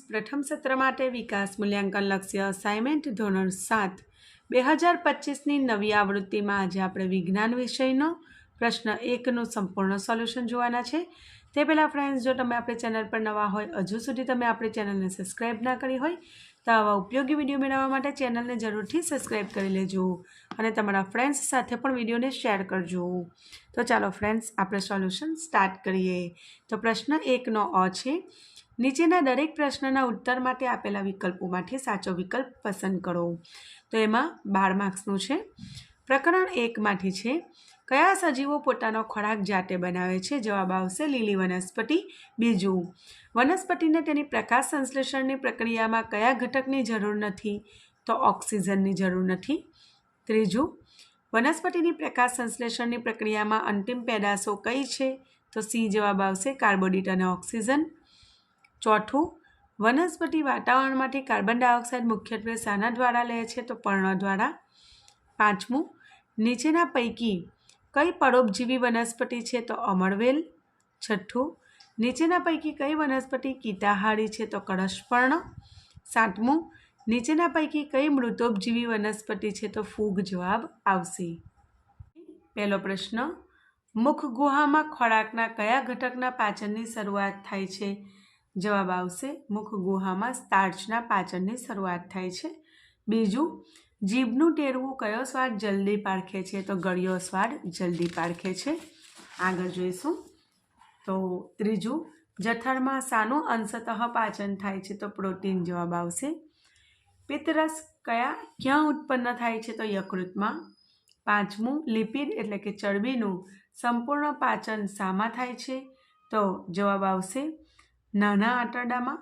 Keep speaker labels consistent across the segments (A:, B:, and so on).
A: પ્રથમ સત્ર માટે વિકાસ મૂલ્યાંકન લક્ષ્ય અસાઇનમેન્ટ ધોરણ 7 2025ની નવી આવૃત્તિમાં આજે આપણે વિજ્ઞાન વિષયનો પ્રશ્ન 1નું સંપૂર્ણ સોલ્યુશન જોવાના છે। તે પહેલાં ફ્રેન્ડ્સ, જો તમે આપણી ચેનલ પર નવા હોય, હજુ સુધી તમે આપણી ચેનલને સબસ્ક્રાઈબ ના કરી હોય તો આવા ઉપયોગી વિડીયો મેળવવા માટે ચેનલને જરૂરથી સબસ્ક્રાઈબ કરી લેજો અને તમારા ફ્રેન્ડ્સ સાથે પણ વિડીયોને શેર કરજો। તો ચાલો ફ્રેન્ડ્સ, આપણે સોલ્યુશન સ્ટાર્ટ કરીએ। તો પ્રશ્ન 1નો અ છે, નીચેના દરેક પ્રશ્નના ઉત્તર માટે આપેલા વિકલ્પોમાંથી સાચો વિકલ્પ પસંદ કરો। તો એમાં 12 માર્ક્સનું છે। પ્રકરણ 1માંથી છે, કયા સજીવો પોતાનો ખોરાક જાતે બનાવે છે? જવાબ આવશે લીલી વનસ્પતિ। બીજું, વનસ્પતિને તેની પ્રકાશ સંશ્લેષણની પ્રક્રિયામાં કયા ઘટકની જરૂર નથી? તો ઓક્સિજનની જરૂર નથી। ત્રીજું, વનસ્પતિની પ્રકાશ સંશ્લેષણની પ્રક્રિયામાં અંતિમ પેદાશો કઈ છે? તો સી જવાબ આવશે કાર્બોદિત અને ઓક્સિજન। ચોથું, વનસ્પતિ વાતાવરણમાંથી કાર્બન ડાયોક્સાઇડ મુખ્યત્વે શાના દ્વારા લે છે? તો પર્ણ દ્વારા। પાંચમું, નીચેના પૈકી કઈ પરોપજીવી વનસ્પતિ છે? તો અમરવેલ। છઠ્ઠું, નીચેના પૈકી કઈ વનસ્પતિ કીટાહારી છે? તો કળશપર્ણ। સાતમું, નીચેના પૈકી કઈ મૃતોપજીવી વનસ્પતિ છે? તો ફૂગ જવાબ આવશે। પહેલો પ્રશ્ન, મુખ ગુહામાં ખોરાકના કયા ઘટકના પાચનની શરૂઆત થાય છે? જવાબ આવશે મુખ ગુહામાં સ્ટાર્ચના પાચનની શરૂઆત થાય છે। બીજું, જીભનું ટેરવું કયો સ્વાદ જલ્દી પારખે છે? તો ગળ્યો સ્વાદ જલ્દી પારખે છે। આગળ જોઈશું। તો ત્રીજું, જઠરમાં શાનું અંશતઃ પાચન થાય છે? તો પ્રોટીન જવાબ આવશે। પિત્તરસ ક્યાં ઉત્પન્ન થાય છે? તો યકૃતમાં। પાંચમું, લિપિડ એટલે કે ચરબીનું સંપૂર્ણ પાચન શામાં થાય છે? તો જવાબ આવશે નાના આંતરડામાં।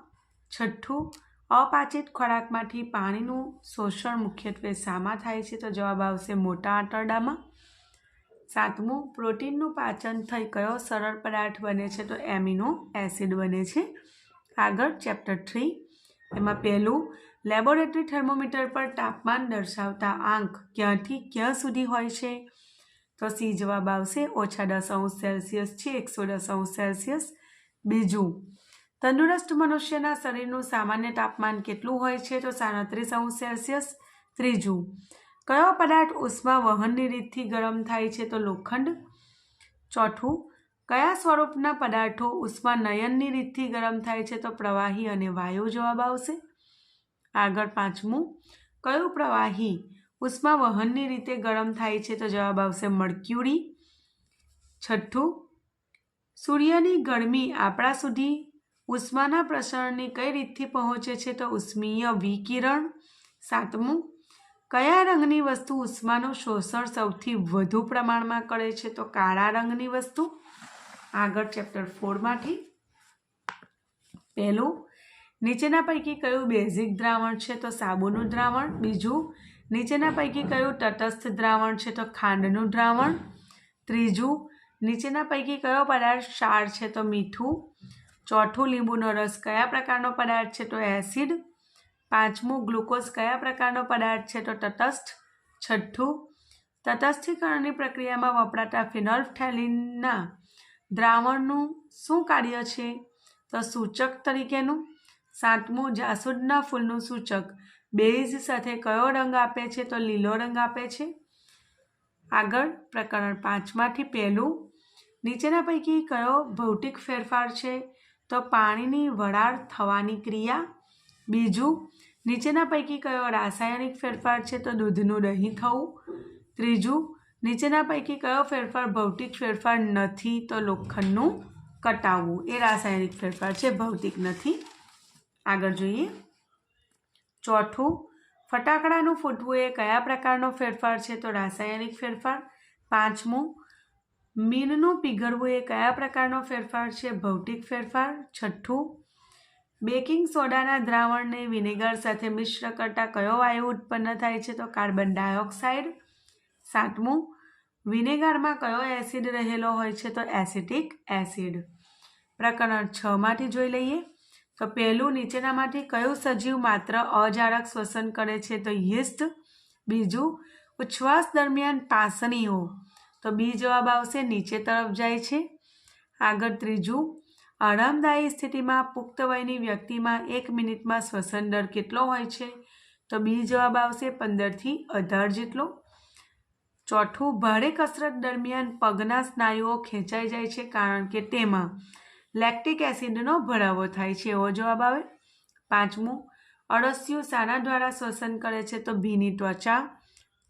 A: છઠ્ઠું, અપાચિત ખોરાકમાંથી પાણીનું શોષણ મુખ્યત્વે શામાં થાય છે? તો જવાબ આવશે મોટા આંતરડામાં। સાતમું, પ્રોટીનનું પાચન થઈ કયો સરળ પદાર્થ બને છે? તો એમિનો એસિડ બને છે। આગળ ચેપ્ટર 3, એમાં પહેલું, લેબોરેટરી થર્મોમીટર પર તાપમાન દર્શાવતા આંક ક્યાંથી ક્યાં સુધી હોય છે? તો સી જવાબ આવશે -10°C થી 110°C। બીજું, તંદુરસ્ત મનુષ્યના શરીરનું સામાન્ય તાપમાન કેટલું હોય છે? તો 37°C। ત્રીજું, કયો પદાર્થ ઉષ્મા વહનની રીતથી ગરમ થાય છે? તો લોખંડ। ચોથું, કયા સ્વરૂપના પદાર્થો ઉષ્મા નયનની રીતથી ગરમ થાય છે? તો પ્રવાહી અને વાયુ જવાબ આવશે। આગળ પાંચમું, કયું પ્રવાહી ઉષ્મા વહનની રીતે ગરમ થાય છે? તો જવાબ આવશે મર્ક્યુરી। છઠ્ઠું, સૂર્યની ગરમી આપણા સુધી ઉષ્માના પ્રસરણની કઈ રીતથી પહોંચે છે? તો ઉષ્મીય વિકિરણ। સાતમું, કયા રંગની વસ્તુ ઉષ્માનું શોષણ સૌથી વધુ પ્રમાણમાં કરે છે? તો કાળા રંગની વસ્તુ। આગળ ચેપ્ટર 4માંથી પહેલું, નીચેના પૈકી કયું બેઝિક દ્રાવણ છે? તો સાબુનું દ્રાવણ। બીજું, નીચેના પૈકી કયું તટસ્થ દ્રાવણ છે? તો ખાંડનું દ્રાવણ। ત્રીજું, નીચેના પૈકી કયો પદાર્થ ક્ષાર છે? તો મીઠું। ચોથું, લીંબુનો રસ કયા પ્રકારનો પદાર્થ છે? તો એસિડ। પાંચમું, ગ્લુકોઝ કયા પ્રકારનો પદાર્થ છે? તો તટસ્થ। છઠ્ઠું, તટસ્થીકરણની પ્રક્રિયામાં વપરાતા ફિનોલ્ફથેલિનના દ્રાવણનું શું કાર્ય છે? તો સૂચક તરીકેનું। સાતમું, જાસૂદના ફૂલનું સૂચક બેઝ સાથે કયો રંગ આપે છે? તો લીલો રંગ આપે છે। આગળ પ્રકરણ 5માંથી પહેલું, નીચેના પૈકી કયો ભૌતિક ફેરફાર છે? તો પાણીની વરાળ થવાની ક્રિયા। બીજું, નીચેના પૈકી કયો રાસાયણિક ફેરફાર છે? તો દૂધનું દહીં થવું। ત્રીજું, નીચેના પૈકી કયો ફેરફાર ભૌતિક ફેરફાર નથી? તો લોખંડનું કટાવવું એ રાસાયણિક ફેરફાર છે, ભૌતિક નથી। આગળ જોઈએ। ચોથું, ફટાકડાનું ફૂટવું એ કયા પ્રકારનો ફેરફાર છે? તો રાસાયણિક ફેરફાર। પાંચમું, મીનનું પીગળવું એ કયા પ્રકારનો ફેરફાર છે? ભૌતિક ફેરફાર। છઠ્ઠું, બેકિંગ સોડાના દ્રાવણને વિનેગર સાથે મિશ્ર કરતા કયો વાયુ ઉત્પન્ન થાય છે? તો કાર્બન ડાયોક્સાઇડ। સાતમું, વિનેગરમાં કયો એસિડ રહેલો હોય છે? તો એસિટિક એસિડ। પ્રકરણ 6માંથી જોઈ લઈએ। તો પહેલું, નીચેનામાંથી કયું સજીવ માત્ર અજારક શ્વસન કરે છે? તો યીસ્ટ। બીજું, ઉચ્છ્વાસ દરમિયાન પાંસળીઓ, તો બી જવાબ આવશે નીચે તરફ જાય છે। આગળ ત્રીજું, આરામદાયી સ્થિતિમાં પુખ્ત વયની વ્યક્તિમાં 1 મિનિટમાં શ્વસન દર કેટલો હોય છે? તો બી જવાબ આવશે 15 થી 18 જેટલો. ચોથું, ભારે કસરત દરમિયાન પગના સ્નાયુઓ ખેંચાઈ જાય છે કારણ કે તેમાં લેક્ટિક એસિડનો ભરાવો થાય છે. એવો જવાબ આવે. પાંચમું, અળસિયું શાના દ્વારા શ્વસન કરે છે? તો ભીની ત્વચા.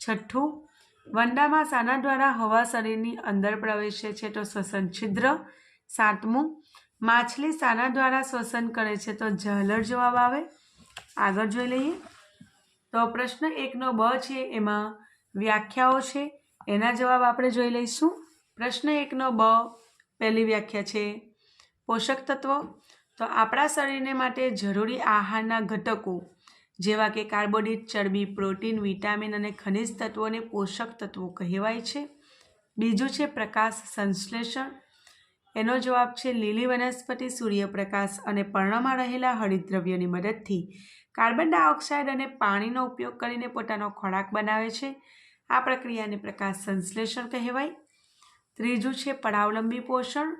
A: છઠ્ઠું, વંદામાં શાના દ્વારા હવા શરીરની અંદર પ્રવેશે છે? તો શ્વસન છિદ્ર. સાતમું, માછલી શાના દ્વારા શ્વસન કરે છે? તો ઝાલર જવાબ આવે. આગળ જોઈ લઈએ. તો પ્રશ્ન 1નો બ છે એમાં વ્યાખ્યાઓ છે, એના જવાબ આપણે જોઈ લઈશું. પ્રશ્ન 1નો બ, પહેલી વ્યાખ્યા છે પોષક તત્વો. તો આપણા શરીરને માટે જરૂરી આહારના ઘટકો જેવા કે કાર્બોહાઈડ્રેટ, ચરબી, પ્રોટીન, વિટામિન અને ખનિજ તત્વોને પોષક તત્વો કહેવાય છે. બીજું છે પ્રકાશ સંશ્લેષણ. એનો જવાબ છે લીલી વનસ્પતિ સૂર્યપ્રકાશ અને પર્ણમાં રહેલા હરિતદ્રવ્યોની મદદથી કાર્બન ડાયોક્સાઇડ અને પાણીનો ઉપયોગ કરીને પોતાનો ખોરાક બનાવે છે. આ પ્રક્રિયાને પ્રકાશ સંશ્લેષણ કહેવાય. ત્રીજું છે પરાવલંબી પોષણ.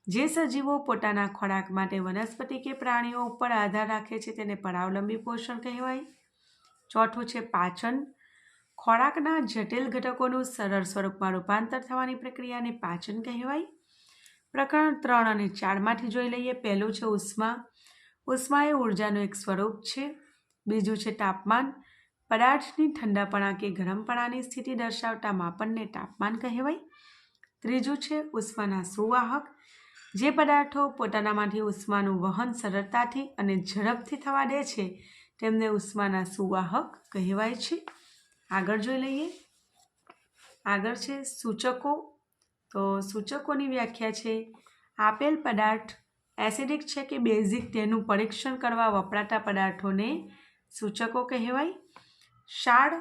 A: જે સજીવો પોતાના ખોરાક માટે વનસ્પતિ કે પ્રાણીઓ ઉપર આધાર રાખે છે તેને પરાવલંબી પોષણ કહેવાય. ચોથું છે પાચન. ખોરાકના જટિલ ઘટકોનું સરળ સ્વરૂપમાં રૂપાંતર થવાની પ્રક્રિયાને પાચન કહેવાય. પ્રકરણ 3 અને 4માંથી જોઈ લઈએ. પહેલું છે ઉષ્મા. ઉષ્મા એ ઉર્જાનું એક સ્વરૂપ છે. બીજું છે તાપમાન. પદાર્થની ઠંડાપણા કે ગરમપણાની સ્થિતિ દર્શાવતા માપનને તાપમાન કહેવાય. ત્રીજું છે ઉષ્માના સુવાહક. જે પદાર્થો પોતાનામાંથી ઉષ્માનું વહન સરળતાથી અને ઝડપથી થવા દે છે તેમને ઉષ્માના સુવાહક કહેવાય છે. આગળ જોઈ લઈએ. આગળ છે સૂચકો. તો સૂચકોની વ્યાખ્યા છે આપેલ પદાર્થ એસિડિક છે કે બેઝિક તેનું પરીક્ષણ કરવા વપરાતા પદાર્થોને સૂચકો કહેવાય. ક્ષાર.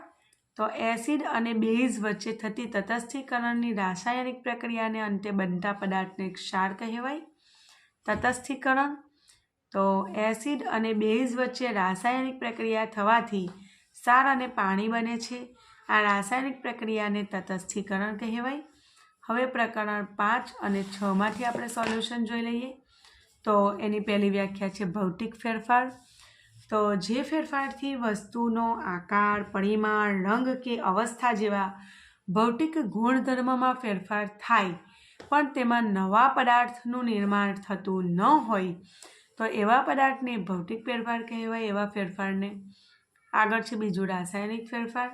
A: તો એસિડ અને બેઝ વચ્ચે થતી તટસ્થીકરણની રાસાયણિક પ્રક્રિયાને અંતે બનતા પદાર્થને ક્ષાર કહેવાય. તટસ્થીકરણ. તો એસિડ અને બેઝ વચ્ચે રાસાયણિક પ્રક્રિયા થવાથી ક્ષાર અને પાણી બને છે. આ રાસાયણિક પ્રક્રિયાને તટસ્થીકરણ કહેવાય. હવે પ્રકરણ 5 અને 6માંથી આપણે સોલ્યુશન જોઈ લઈએ. તો એની પહેલી વ્યાખ્યા છે ભૌતિક ફેરફાર. તો જે ફેરફારથી વસ્તુનો આકાર, પરિમાણ, રંગ કે અવસ્થા જેવા ભૌતિક ગુણધર્મમાં ફેરફાર થાય પણ તેમાં નવા પદાર્થનું નિર્માણ થતું ન હોય તો એવા પદાર્થને ભૌતિક ફેરફાર કહેવાય. એવા ફેરફારને. આગળ છે બીજું રાસાયણિક ફેરફાર.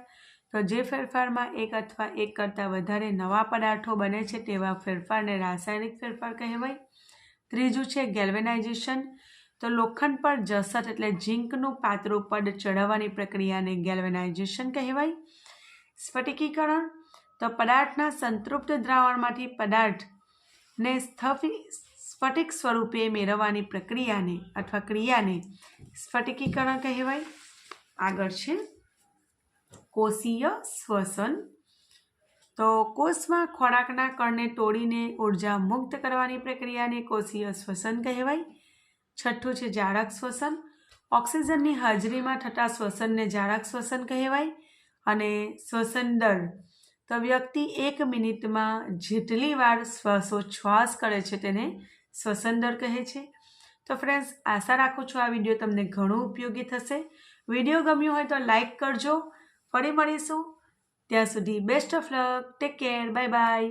A: તો જે ફેરફારમાં એક અથવા એક કરતાં વધારે નવા પદાર્થો બને છે તેવા ફેરફારને રાસાયણિક ફેરફાર કહેવાય. ત્રીજું છે ગેલ્વેનાઇઝેશન. તો લોખંડ પર જસત એટલે ઝીંકનું પાતળું પડ ચડાવવાની પ્રક્રિયાને ગેલ્વેનાઇઝેશન કહેવાય. સ્ફટિકીકરણ. તો પદાર્થના સંતૃપ્ત દ્રાવણમાંથી પદાર્થને સ્ફટિક સ્વરૂપે મેળવવાની પ્રક્રિયાને અથવા ક્રિયાને સ્ફટિકીકરણ કહેવાય. આગળ છે કોષીય શ્વસન. તો કોષમાં ખોરાકના કણને તોડીને ઉર્જા મુક્ત કરવાની પ્રક્રિયાને કોષીય શ્વસન કહેવાય. છઠ્ઠું છે જાળક શ્વસન. ઓક્સિજનની હાજરીમાં થતા શ્વસનને જાળક શ્વસન કહેવાય. અને શ્વસન દર. તો વ્યક્તિ 1 મિનિટમાં જેટલી વાર શ્વાસોચ્છ્વાસ કરે છે તેને શ્વસન દર કહે છે. તો ફ્રેન્ડ્સ, આશા રાખું છું આ વિડીયો તમને ઘણું ઉપયોગી થશે. વિડીયો ગમ્યો હોય તો લાઈક કરજો. ફરી મળીશું. ત્યાં સુધી best of luck. Take care. Bye bye.